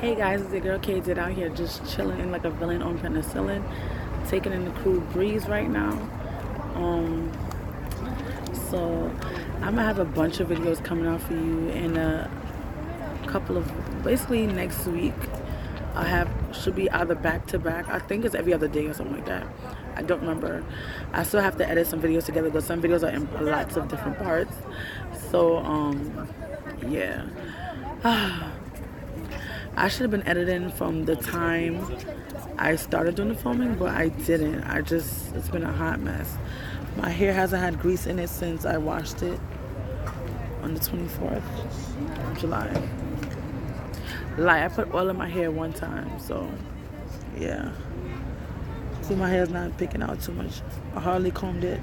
Hey guys, it's your girl Kdid out here just chilling in like a villain on penicillin, taking in the cool breeze right now. Um, so I'm gonna have a bunch of videos coming out for you in a couple of, basically next week. Should be either back to back. I think it's every other day or something like that. I don't remember. I still have to edit some videos together because some videos are in lots of different parts. So yeah. I should have been editing from the time I started doing the filming, but I didn't. It's been a hot mess. My hair hasn't had grease in it since I washed it on the 24th of July. I put oil in my hair one time, so yeah. See, my hair's not picking out too much. I hardly combed it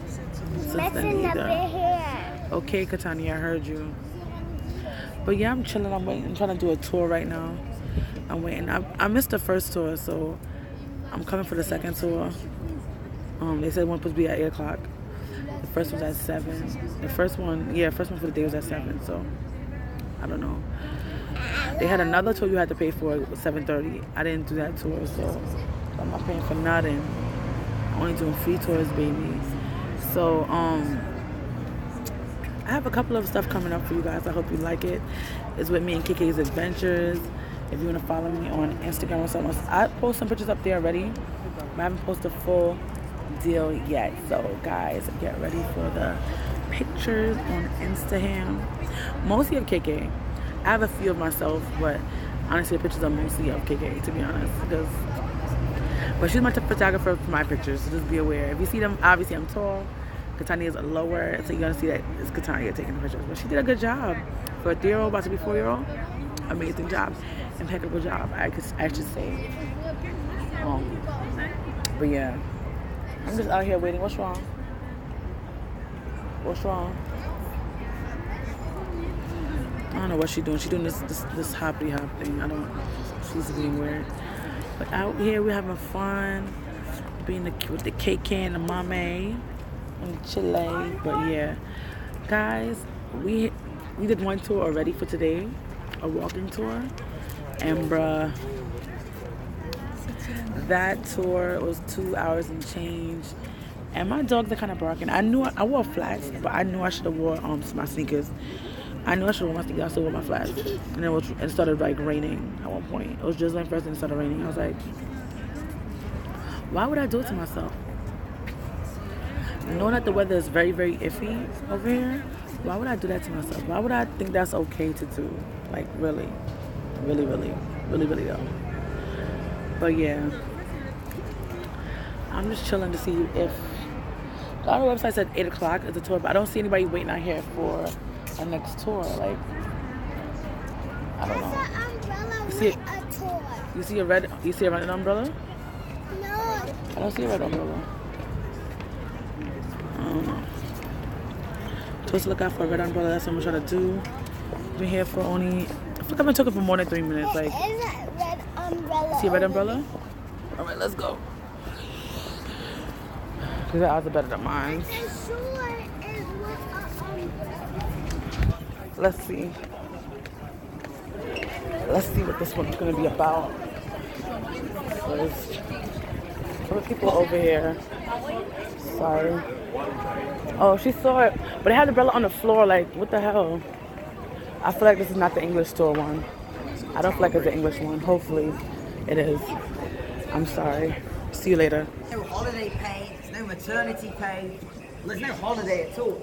since then either. Okay, Katani, I heard you. But yeah, I'm chilling. I'm waiting. I'm trying to do a tour right now. I'm waiting. I missed the first tour, so I'm coming for the second tour. They said one supposed to be at 8 o'clock. The first one's at 7. The first one for the day was at 7. So I don't know. They had another tour you had to pay for at 7:30. I didn't do that tour, so I'm not paying for nothing. I'm only doing free tours, baby. So I have a couple of stuff coming up for you guys. I hope you like it. It's with me and Kike's Adventures. If you want to follow me on Instagram or something else, I post some pictures up there already, but I haven't posted a full deal yet. So guys, get ready for the pictures on Instagram. Mostly of KK. I have a few of myself, but honestly, the pictures are mostly of KK, to be honest. But she's my photographer for my pictures, so just be aware. If you see them, obviously I'm tall. Katania is lower, so you're gonna see that it's Katania taking the pictures. But she did a good job for a 3-year-old, about to be 4-year-old. Amazing job, impeccable job. I should say. But yeah, I'm just out here waiting. What's wrong? What's wrong? I don't know what she's doing. She's doing this hoppy hop thing. She's being weird. But out here we're having fun, being with the KK and the mame. In Chile. But yeah, guys, we did one tour already for today, a walking tour, and bruh, that tour was 2 hours and change, and my dogs are kind of barking. I wore flats, but I knew I should have wore my sneakers. I knew I should have worn my sneakers. I still wore my flats, and it started like raining at one point. It was drizzling first, and it started raining. I was like, why would I do it to myself? Knowing that the weather is very, very iffy over here, why would I do that to myself? Why would I think that's okay to do? Like, really though. But yeah, I'm just chilling to see if the other website said 8 o'clock is the tour, but I don't see anybody waiting out here for a next tour. Like, I don't know. You see a red umbrella? No. I don't see a red umbrella. Just look out for a red umbrella. That's what I'm trying to do. Been here for only, I feel like I've been talking for more than 3 minutes. Like, There's a red umbrella. See a red umbrella? All right, let's go. Because eyes are better than mine. Let's see what this one's gonna be about. There's people over here. Sorry. Oh, she saw it, but it had the umbrella on the floor. Like, what the hell? I feel like this is not the English store one. I don't feel like it's the English one. Hopefully, it is. I'm sorry. See you later. No holiday pay. There's no maternity pay. There's no holiday at all.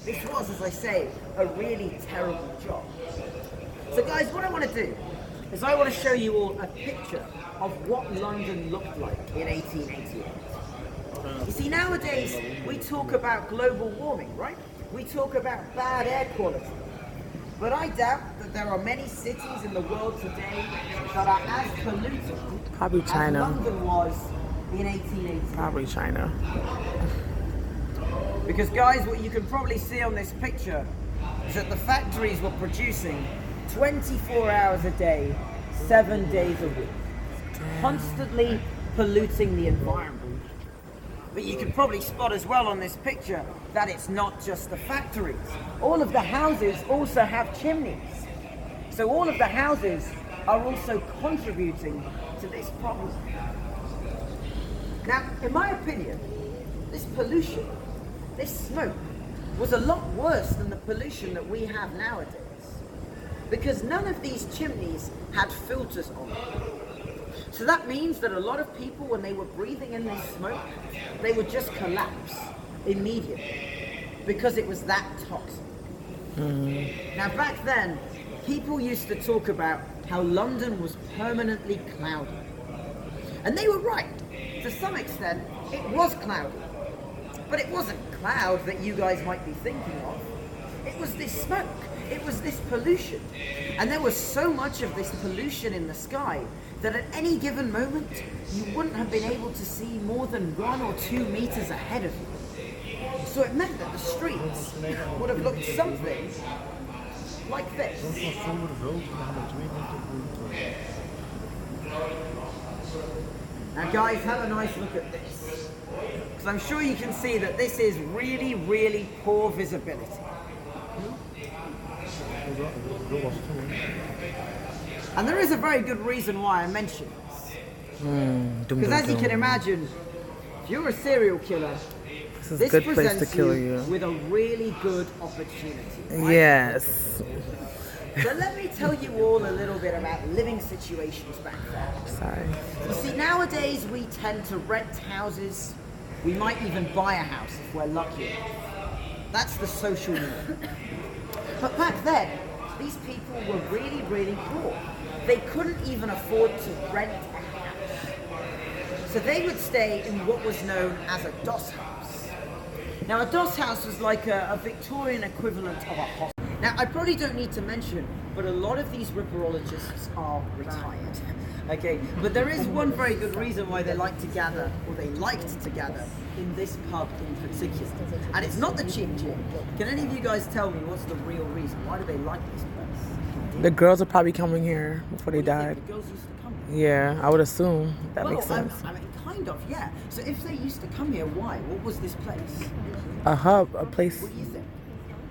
This was, as I say, a really terrible job. So, guys, what I want to do is I want to show you all a picture of what London looked like in 1888. You see, nowadays, we talk about global warming, right? We talk about bad air quality. But I doubt that there are many cities in the world today that are as polluted Probably China. as London was in 1880. Probably China. Because, guys, what you can probably see on this picture is that the factories were producing 24 hours a day, 7 days a week, constantly polluting the environment. But you can probably spot as well on this picture that it's not just the factories. All of the houses also have chimneys. So all of the houses are also contributing to this problem. Now, in my opinion, this pollution, this smoke, was a lot worse than the pollution that we have nowadays. Because none of these chimneys had filters on them. So that means that a lot of people, when they were breathing in this smoke, they would just collapse immediately because it was that toxic. Now back then, people used to talk about how London was permanently cloudy. And they were right. To some extent, it was cloudy. But it wasn't cloud that you guys might be thinking of. It was this smoke. It was this pollution. And there was so much of this pollution in the sky that at any given moment, you wouldn't have been able to see more than 1 or 2 meters ahead of you. So it meant that the streets would have looked something like this. Now guys, have a nice look at this. Because I'm sure you can see that this is really, really poor visibility. And there is a very good reason why I mention this. Because as you can imagine, if you're a serial killer, this good place presents to kill you you. with a really good opportunity. Right? Yes. So let me tell you all a little bit about living situations back then. Sorry. You see, nowadays we tend to rent houses. We might even buy a house if we're lucky enough. That's the social norm. But back then, these people were really, really poor. They couldn't even afford to rent a house. So they would stay in what was known as a doss house. Now, a doss house was like a Victorian equivalent of a hostel. Now, I probably don't need to mention, but a lot of these ripperologists are retired. Okay, but there is one very good reason why they like to gather, or they liked to gather, in this pub in particular. And it's not the cheap gin. Can any of you guys tell me what's the real reason? Why do they like this place? The girls are probably coming here before they died. The girls used to come here. Yeah, I would assume. That makes sense. I mean, kind of, yeah. So if they used to come here, why? What was this place? A hub, a place. What do you think?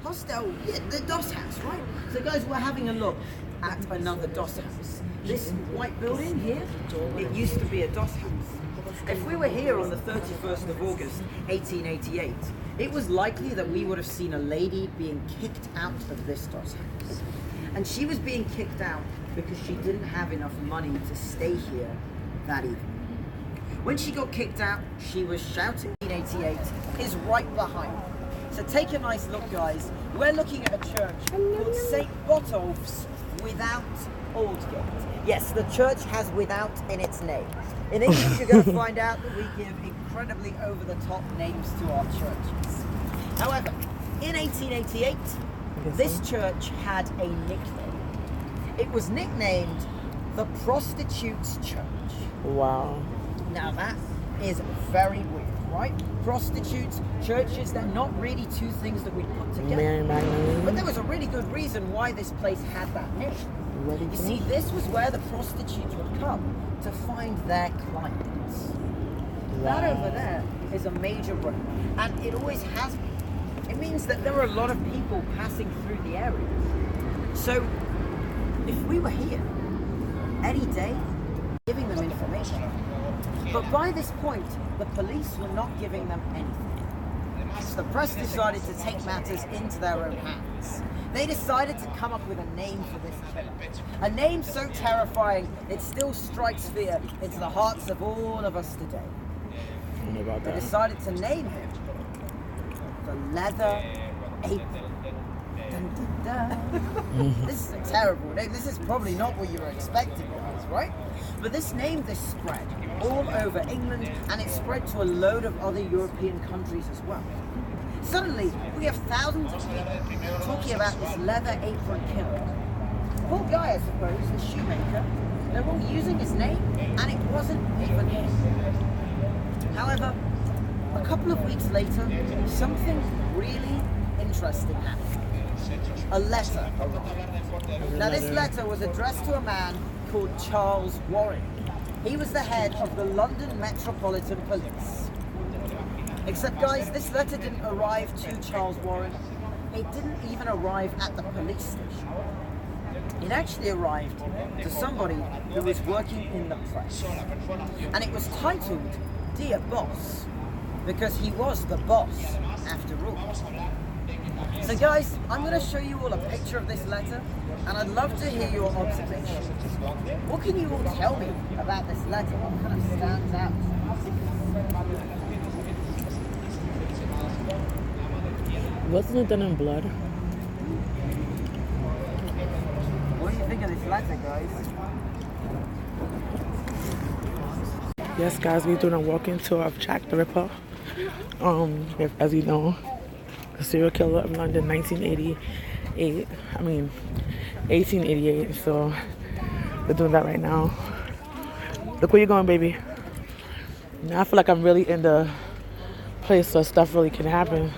Hostel, yeah, the doss house, right? So guys, we're having a look at another doss house. This white building here, it used to be a doss house. If we were here on the 31st of August, 1888, it was likely that we would have seen a lady being kicked out of this doss house. And she was being kicked out because she didn't have enough money to stay here that evening. When she got kicked out, she was shouting. 1888 is right behind. So take a nice look, guys. We're looking at a church called St. Botolph's without Aldgate. Yes, the church has without in its name. In English, you're going to find out that we give incredibly over-the-top names to our churches. However, in 1888, this church had a nickname. It was nicknamed the Prostitutes' Church. Wow. Now that is very weird, right? Prostitutes, churches, they're not really two things that we put together. Mary Magdalene. But there was a really good reason why this place had that name. You see, this was where the prostitutes would come to find their clients. Wow. That over there is a major road, and it always has been. It means that there are a lot of people passing through the area. So, if we were here any day, giving them information, but by this point, the police were not giving them anything. So the press decided to take matters into their own hands. They decided to come up with a name for this killer. A name so terrifying, it still strikes fear into the hearts of all of us today. I don't know about They that. decided to name him the Leather Apron. Dun, dun, dun. This is a terrible name. This is probably not what you were expecting, guys, right? But this spread all over England, and it spread to a load of other European countries as well. Suddenly, we have thousands of people talking about this Leather Apron killer. Poor guy, I suppose, the shoemaker. They're all using his name, and it wasn't even him. However, a couple of weeks later, something really interesting happened. A letter arrived. Now, this letter was addressed to a man called Charles Warren. He was the head of the London Metropolitan Police. Except, guys, this letter didn't arrive to Charles Warren. It didn't even arrive at the police station. it actually arrived to somebody who was working in the press. And it was titled, Dear Boss, because he was the boss, after all. So guys, I'm going to show you all a picture of this letter, and I'd love to hear your observations. What can you all tell me about this letter? What kind of stands out? Wasn't it done in blood? What do you think of this letter, guys? Yes, guys, we're doing a walk-in tour of Jack the Ripper. As you know, the serial killer of London, 1888. So we're doing that right now. Look where you're going, baby. Now I feel like I'm really in the place where stuff really can happen.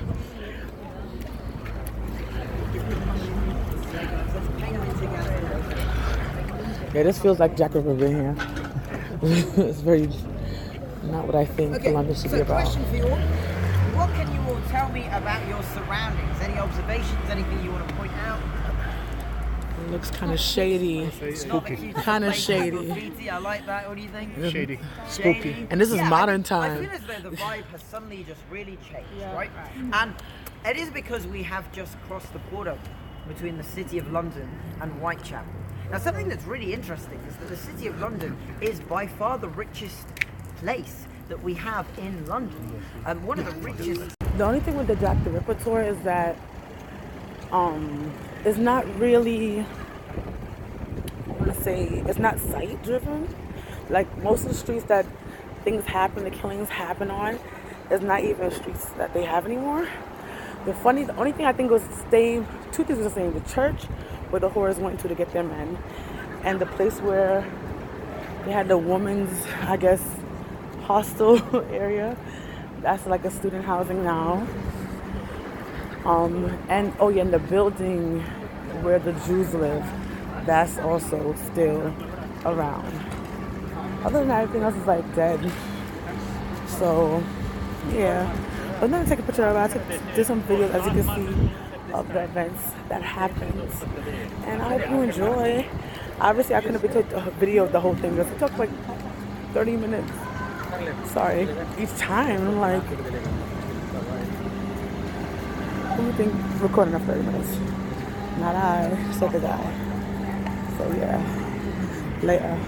Yeah, this feels like Jack the Ripper been here. It's very not what I think London should be about. Question for you all. What can you all tell me about your surroundings? Any observations, anything you want to point out? It looks kind of shady. Spooky. Kind of shady. Graffiti, I like that. What do you think? Shady. Spooky. And this is modern I time. feel as though the vibe has suddenly just really changed, right? And it is because we have just crossed the border between the City of London and Whitechapel. Now, something that's really interesting is that the City of London is by far the richest place that we have in London. One of the richest. The only thing with the Jack the Ripper tour is that it's not really, I want to say, it's not site driven. Like most of the streets that things happen, the killings happen on, is not even streets that they have anymore. The only thing I think was the same, two things were the same: the church where the whores went to get their men, and the place where they had the women's, I guess, hostel area. That's like a student housing now. And the building where the Jews live, that's also still around. Other than that, everything else is like dead. So, yeah. I'm gonna take a picture of it. I did some videos, as you can see, of the events that happens. And I hope you enjoy. Obviously, I couldn't take a video of the whole thing because it took like 30 minutes. Sorry. Each time, I'm like, who do you think is recording enough 30 minutes? Not I, said the guy. So yeah, later.